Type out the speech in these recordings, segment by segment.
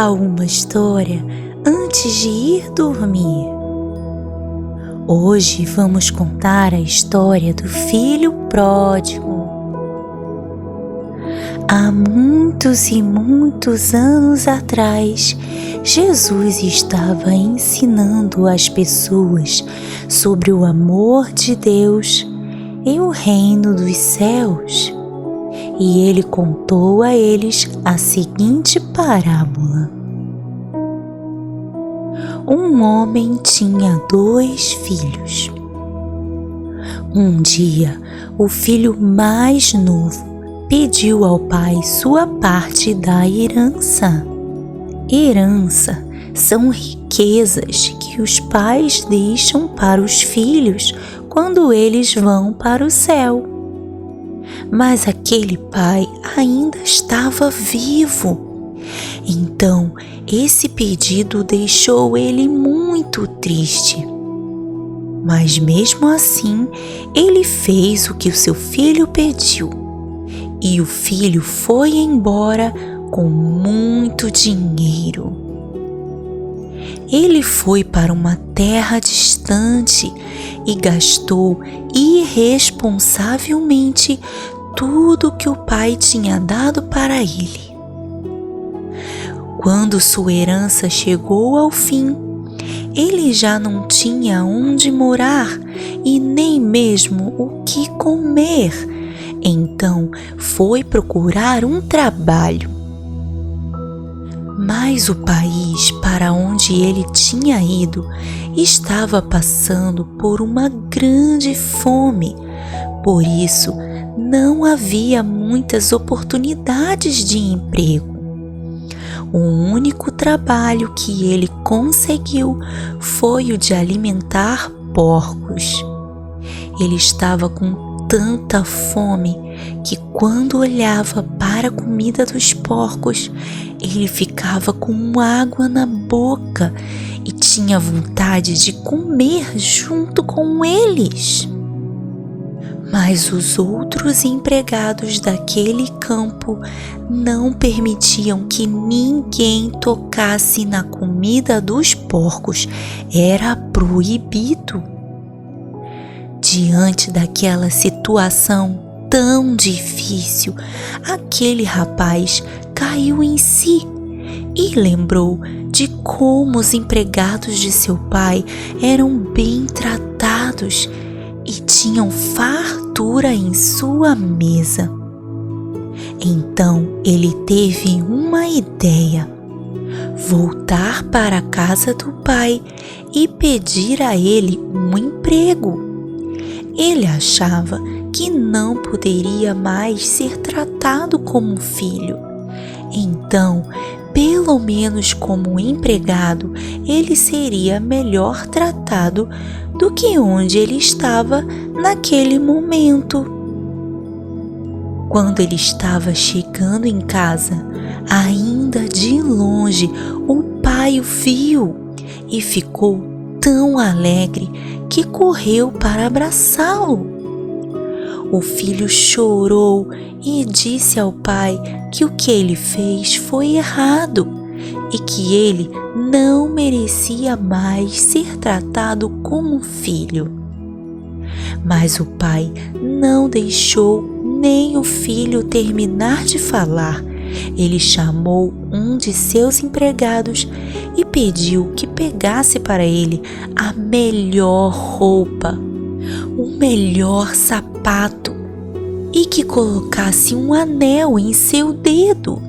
contar uma história antes de ir dormir. Hoje vamos contar a história do filho pródigo. Há muitos e muitos anos atrás, Jesus estava ensinando as pessoas sobre o amor de Deus e o reino dos céus. E ele contou a eles a seguinte parábola. Um homem tinha 2 filhos. Um dia, o filho mais novo pediu ao pai sua parte da herança. Herança são riquezas que os pais deixam para os filhos quando eles vão para o céu. Mas aquele pai ainda estava vivo. Então, esse pedido deixou ele muito triste. Mas mesmo assim, ele fez o que o seu filho pediu. E o filho foi embora com muito dinheiro. Ele foi para uma terra distante e gastou irresponsavelmente tudo que o pai tinha dado para ele. Quando sua herança chegou ao fim, ele já não tinha onde morar e nem mesmo o que comer. Então foi procurar um trabalho. Mas o país para onde ele tinha ido estava passando por uma grande fome. Por isso, não havia muitas oportunidades de emprego. O único trabalho que ele conseguiu foi o de alimentar porcos. Ele estava com tanta fome que quando olhava para a comida dos porcos, ele ficava com água na boca e tinha vontade de comer junto com eles. Mas os outros empregados daquele campo não permitiam que ninguém tocasse na comida dos porcos. Era proibido. Diante daquela situação tão difícil, aquele rapaz caiu em si e lembrou de como os empregados de seu pai eram bem tratados e tinham fartura em sua mesa. Então ele teve uma ideia: voltar para a casa do pai e pedir a ele um emprego. Ele achava que não poderia mais ser tratado como filho. Então, pelo menos como empregado, ele seria melhor tratado do que onde ele estava naquele momento. Quando ele estava chegando em casa, ainda de longe, o pai o viu e ficou tão alegre que correu para abraçá-lo. O filho chorou e disse ao pai que o que ele fez foi errado e que ele não merecia mais ser tratado como filho. Mas o pai não deixou nem o filho terminar de falar. Ele chamou um de seus empregados e pediu que pegasse para ele a melhor roupa, o melhor sapato e que colocasse um anel em seu dedo.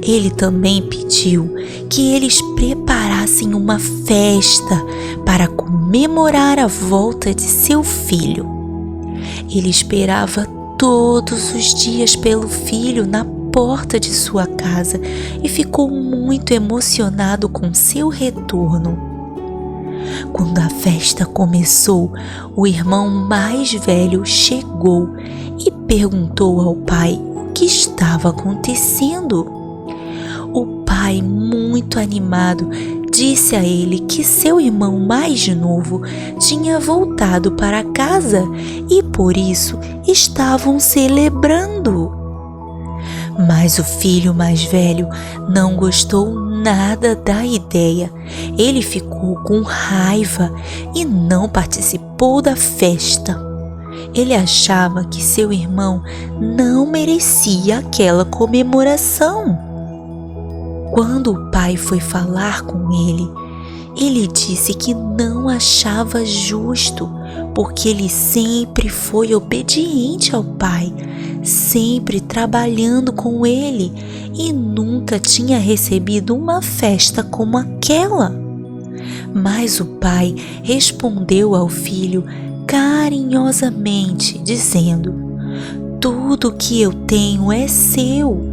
Ele também pediu que eles preparassem uma festa para comemorar a volta de seu filho. Ele esperava todos os dias pelo filho na porta de sua casa e ficou muito emocionado com seu retorno. Quando a festa começou, o irmão mais velho chegou e perguntou ao pai o que estava acontecendo. O pai, muito animado, disse a ele que seu irmão mais novo tinha voltado para casa e por isso estavam celebrando. Mas o filho mais velho não gostou nada da ideia. Ele ficou com raiva e não participou da festa. Ele achava que seu irmão não merecia aquela comemoração. Quando o pai foi falar com ele disse que não achava justo, porque ele sempre foi obediente ao pai, sempre trabalhando com ele e nunca tinha recebido uma festa como aquela. Mas o pai respondeu ao filho carinhosamente, dizendo: "Tudo que eu tenho é seu.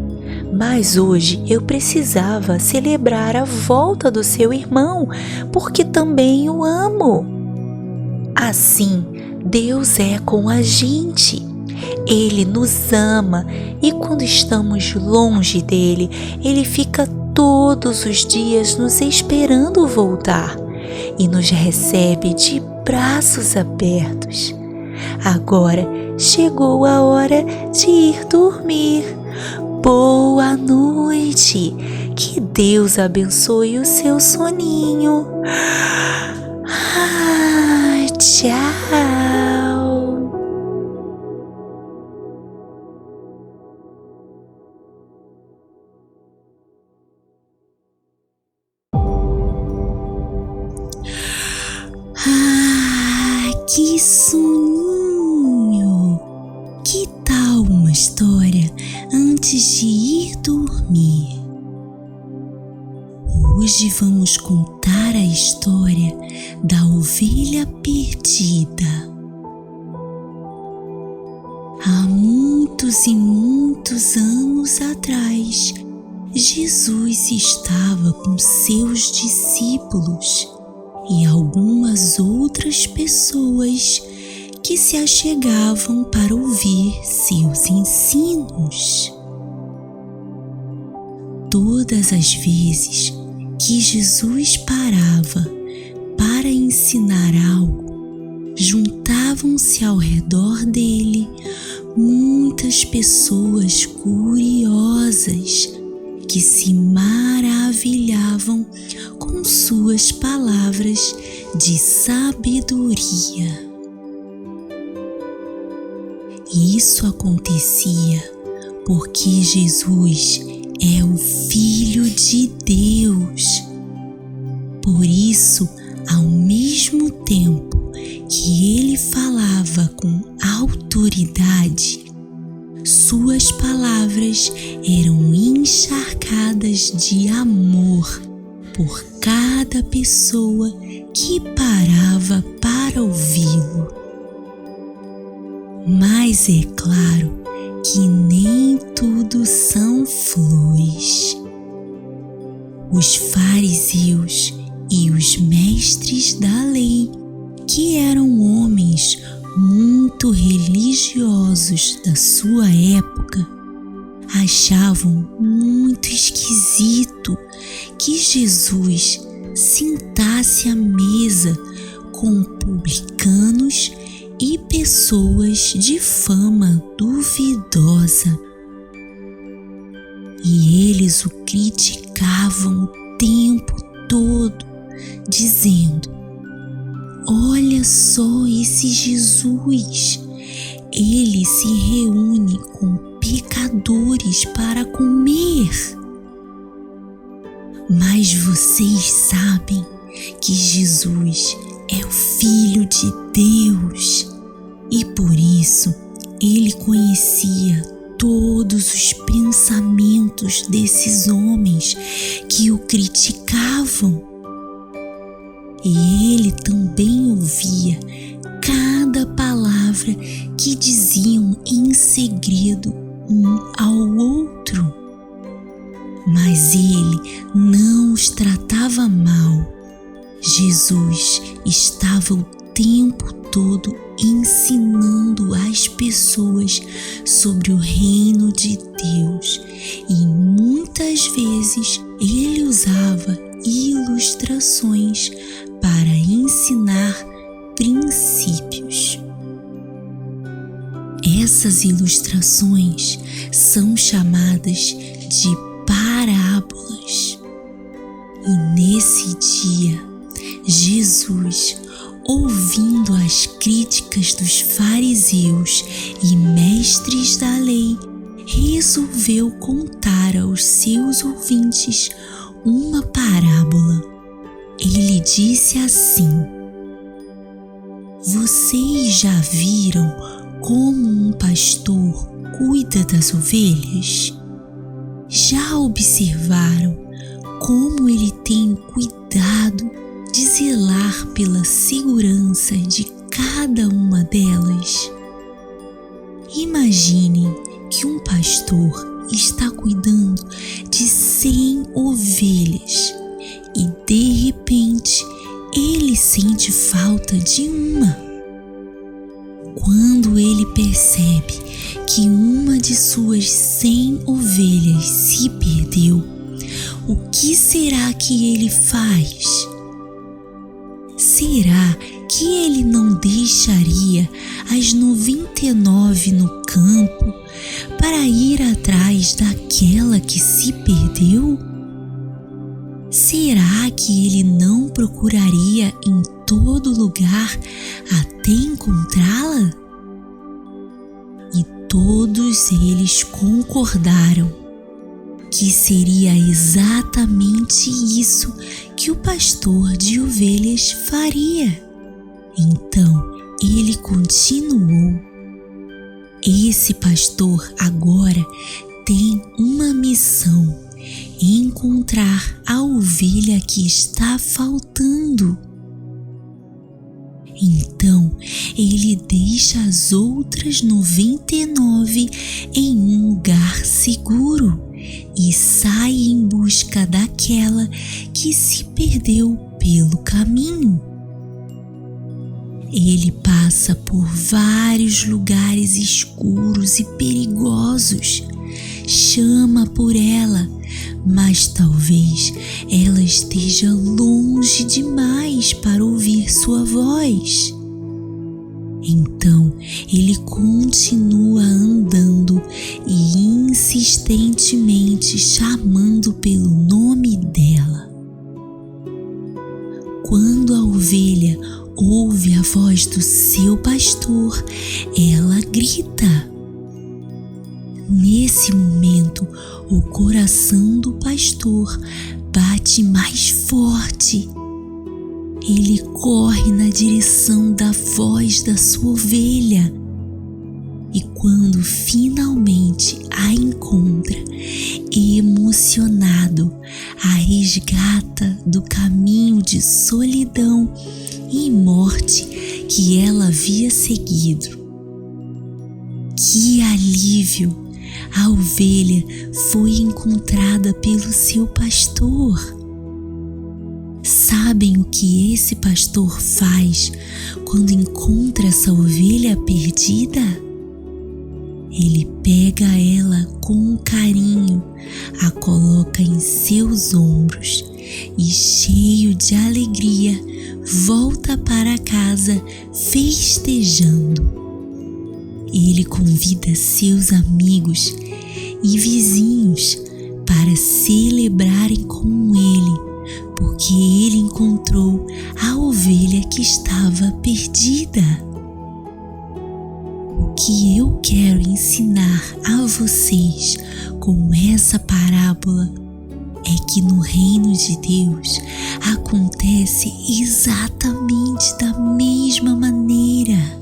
Mas hoje eu precisava celebrar a volta do seu irmão, porque também o amo." Assim, Deus é com a gente. Ele nos ama e quando estamos longe dele, ele fica todos os dias nos esperando voltar e nos recebe de braços abertos. Agora chegou a hora de ir dormir. Boa noite, que Deus abençoe o seu soninho. Tchau. Que soninho! Que tal uma história antes de ir dormir? Hoje vamos contar a história da ovelha perdida. Há muitos e muitos anos atrás, Jesus estava com seus discípulos e algumas outras pessoas que se achegavam para ouvir seus ensinos. Todas as vezes que Jesus parava para ensinar algo, juntavam-se ao redor dele muitas pessoas curiosas que se maravilhavam com suas palavras de sabedoria. Isso acontecia porque Jesus é o Filho de Deus. Por isso, ao mesmo tempo que ele falava com autoridade, suas palavras eram encharcadas de amor por cada pessoa que parava para ouvi-lo. Mas é claro que nem tudo são flores. Os fariseus e os mestres da lei, que eram homens muito religiosos da sua época, achavam muito esquisito que Jesus sentasse à mesa com publicanos e pessoas de fama duvidosa. E eles o criticavam o tempo todo, dizendo: "Olha só esse Jesus, ele se reúne com pecadores para comer." Mas vocês sabem que Jesus é o Filho de Deus e por isso ele conhecia todos os pensamentos desses homens que o criticavam. E ele também ouvia cada palavra que diziam em segredo um ao outro. Mas ele não os tratava mal. Jesus estava o tempo todo ensinando as pessoas sobre o reino de Deus e muitas vezes ele usava ilustrações para ensinar princípios. Essas ilustrações são chamadas de parábolas. E nesse dia, Jesus, ouvindo as críticas dos fariseus e mestres da lei, resolveu contar aos seus ouvintes uma parábola. Ele disse assim: Vocês já viram como um pastor cuida das ovelhas? Já observaram como ele tem o cuidado de zelar pela segurança de cada uma delas? Imaginem que um pastor está cuidando de 100 ovelhas e de repente ele sente falta de uma. Quando ele percebe que uma de suas 100 ovelhas se perdeu, o que será que ele faz? Será que ele não deixaria as 99 no campo para ir atrás daquela que se perdeu? Será que ele não procuraria em todo lugar até encontrá-la? E todos eles concordaram que seria exatamente isso que o pastor de ovelhas faria. Então ele continuou: Esse pastor agora tem uma missão: encontrar a ovelha que está faltando. Então ele deixa as outras 99 em um lugar seguro e sai em busca daquela que se perdeu pelo caminho. Ele passa por vários lugares escuros e perigosos, chama por ela, mas talvez ela esteja longe demais para ouvir sua voz. Então ele continua andando e insistentemente chamando pelo nome dela. Quando a ovelha ouve a voz do seu pastor, ela grita. Nesse momento, o coração do pastor bate mais forte. Ele corre na direção da voz da sua ovelha e quando finalmente a encontra, emocionado, a resgata do caminho de solidão e morte que ela havia seguido. Que alívio! A ovelha foi encontrada pelo seu pastor. Sabem o que esse pastor faz quando encontra essa ovelha perdida? Ele pega ela com carinho, a coloca em seus ombros e, cheio de alegria, volta para casa festejando. Ele convida seus amigos e vizinhos para celebrarem com ele, porque ele encontrou a ovelha que estava perdida. O que eu quero ensinar a vocês com essa parábola é que no reino de Deus acontece exatamente da mesma maneira.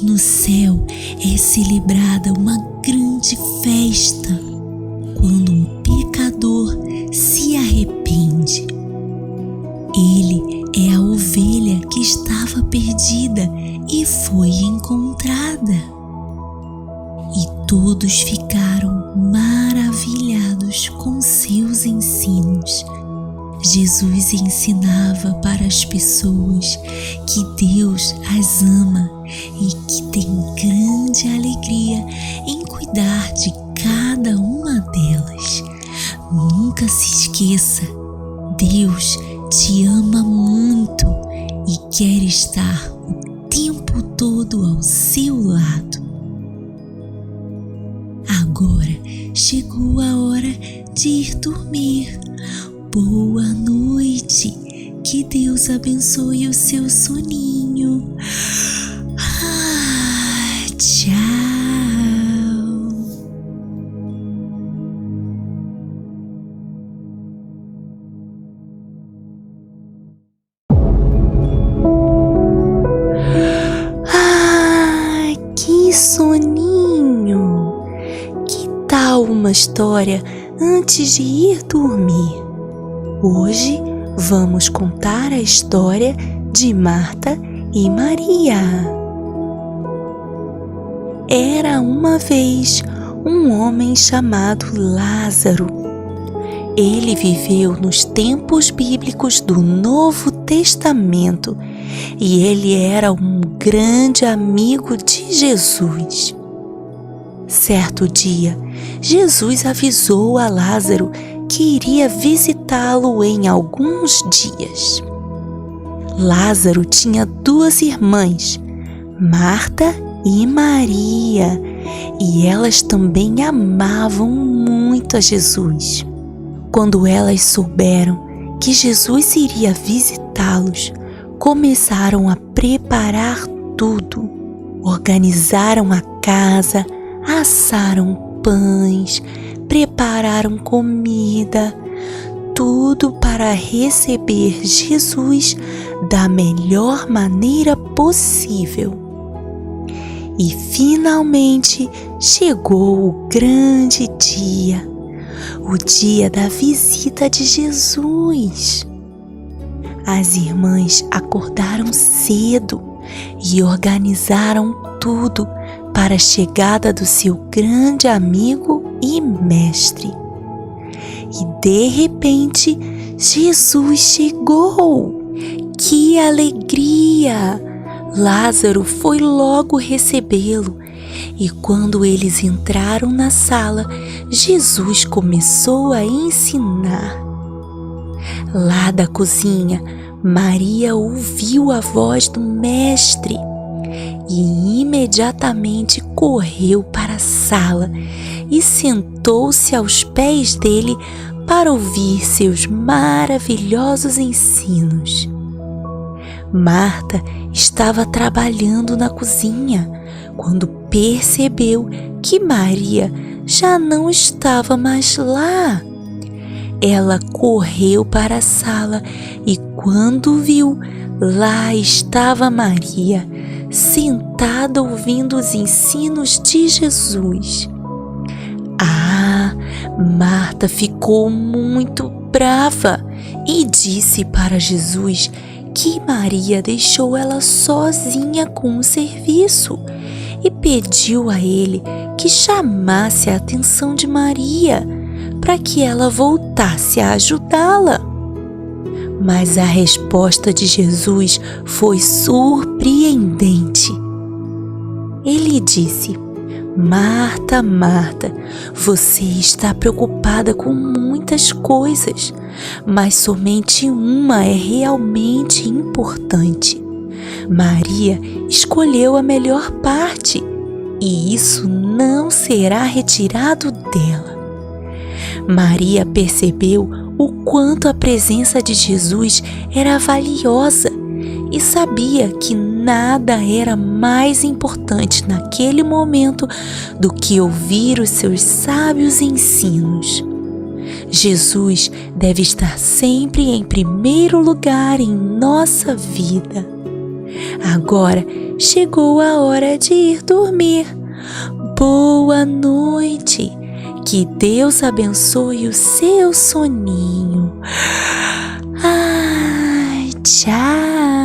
No céu é celebrada uma grande festa quando um pecador se arrepende. Ele é a ovelha que estava perdida e foi encontrada. E todos ficaram maravilhados com seus ensinos. Jesus ensinava para as pessoas que Deus as ama e que tem grande alegria em cuidar de cada uma delas. Nunca se esqueça, Deus te ama muito e quer estar o tempo todo ao seu lado. chegou a hora de ir dormir. Boa noite. Que Deus abençoe o seu soninho. Tchau. Que soninho! Que tal uma história antes de ir dormir? Hoje vamos contar a história de Marta e Maria. Era uma vez um homem chamado Lázaro. Ele viveu nos tempos bíblicos do Novo Testamento e ele era um grande amigo de Jesus. Certo dia, Jesus avisou a Lázaro que iria visitá-lo em alguns dias. Lázaro tinha 2 irmãs, Marta e Maria, e elas também amavam muito a Jesus. Quando elas souberam que Jesus iria visitá-los, começaram a preparar tudo. Organizaram a casa, assaram pães, prepararam comida, tudo para receber Jesus da melhor maneira possível. E finalmente chegou o grande dia, o dia da visita de Jesus. As irmãs acordaram cedo e organizaram tudo para a chegada do seu grande amigo e mestre. E de repente, Jesus chegou! Que alegria! Lázaro foi logo recebê-lo. E quando eles entraram na sala, Jesus começou a ensinar. Lá da cozinha, Maria ouviu a voz do mestre e imediatamente correu para a sala e sentou-se aos pés dele para ouvir seus maravilhosos ensinos. Marta estava trabalhando na cozinha quando percebeu que Maria já não estava mais lá. Ela correu para a sala e quando viu, lá estava Maria, sentada ouvindo os ensinos de Jesus. Marta ficou muito brava e disse para Jesus que Maria deixou ela sozinha com o serviço e pediu a ele que chamasse a atenção de Maria para que ela voltasse a ajudá-la. Mas a resposta de Jesus foi surpreendente. Ele disse: Marta, Marta, você está preocupada com muitas coisas, mas somente uma é realmente importante. Maria escolheu a melhor parte e isso não será retirado dela. Maria percebeu o quanto a presença de Jesus era valiosa e sabia que nada era mais importante naquele momento do que ouvir os seus sábios ensinos. Jesus deve estar sempre em primeiro lugar em nossa vida. Agora chegou a hora de ir dormir. Boa noite. Que Deus abençoe o seu soninho. Tchau.